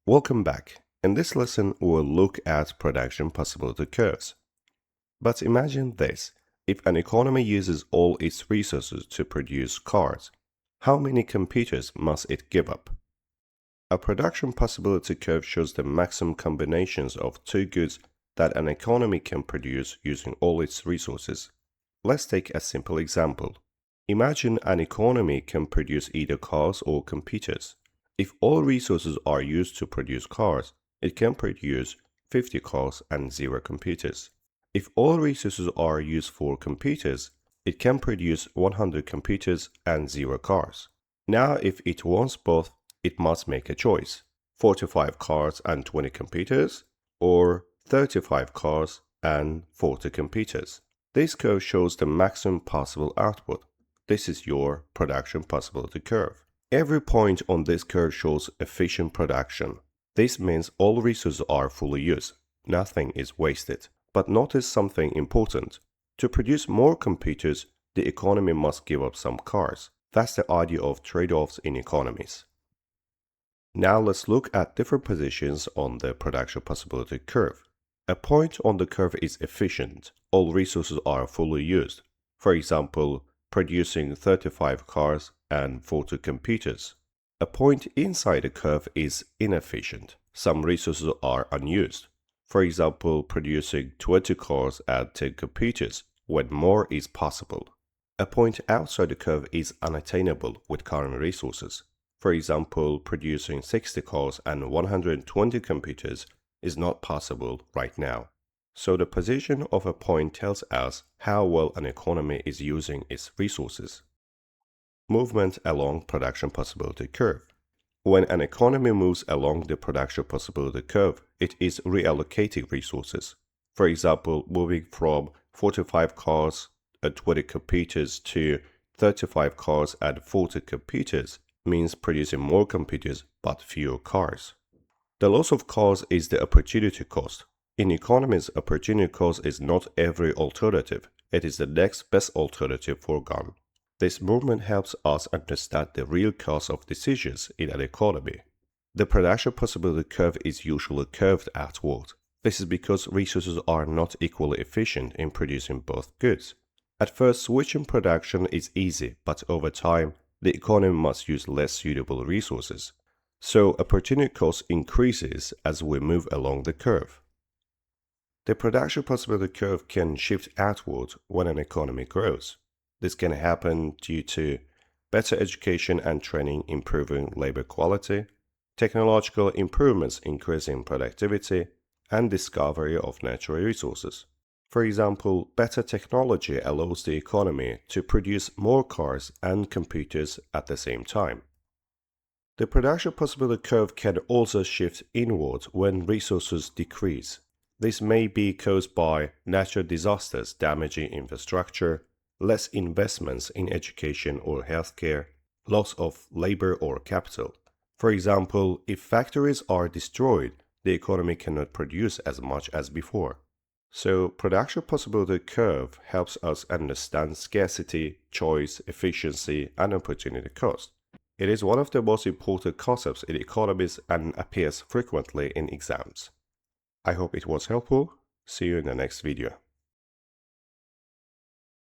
Welcome back. In this lesson, we'll look at production possibility curves. But imagine this. If an economy uses all its resources to produce cars, how many computers must it give up? A production possibility curve shows the maximum combinations of two goods that an economy can produce using all its resources. Let's take a simple example. Imagine an economy can produce either cars or computers. If all resources are used to produce cars, it can produce 50 cars and 0 computers. If all resources are used for computers, it can produce 100 computers and 0 cars. Now, if it wants both, it must make a choice: 45 cars and 20 computers, or 35 cars and 40 computers. This curve shows the maximum possible output. This is your production possibility curve. Every point on this curve shows efficient production. This means all resources are fully used. Nothing is wasted. But notice something important. To produce more computers, the economy must give up some cars. That's the idea of trade-offs in economies. Now let's look at different positions on the production possibility curve. A point on the curve is efficient. All resources are fully used. For example, producing 35 cars and 40 computers. A point inside the curve is inefficient. Some resources are unused. For example, producing 20 cars and 10 computers when more is possible. A point outside the curve is unattainable with current resources. For example, producing 60 cars and 120 computers is not possible right now. So the position of a point tells us how well an economy is using its resources. Movement along production possibility curve. When an economy moves along the production possibility curve, it is reallocating resources. For example, moving from 45 cars and 20 computers to 35 cars and 40 computers means producing more computers but fewer cars. The loss of cars is the opportunity cost. In economies, opportunity cost is not every alternative. It is the next best alternative foregone. This movement helps us understand the real cost of decisions in an economy. The production possibility curve is usually curved outward. This is because resources are not equally efficient in producing both goods. At first, switching production is easy, but over time, the economy must use less suitable resources. So, opportunity cost increases as we move along the curve. The production possibility curve can shift outward when an economy grows. This can happen due to better education and training improving labor quality, technological improvements increasing productivity, and discovery of natural resources. For example, better technology allows the economy to produce more cars and computers at the same time. The production possibility curve can also shift inward when resources decrease. This may be caused by natural disasters damaging infrastructure, less investments in education or healthcare, loss of labor or capital. For example, if factories are destroyed, the economy cannot produce as much as before. So, production possibility curve helps us understand scarcity, choice, efficiency, and opportunity cost. It is one of the most important concepts in economics and appears frequently in exams. I hope it was helpful. See you in the next video.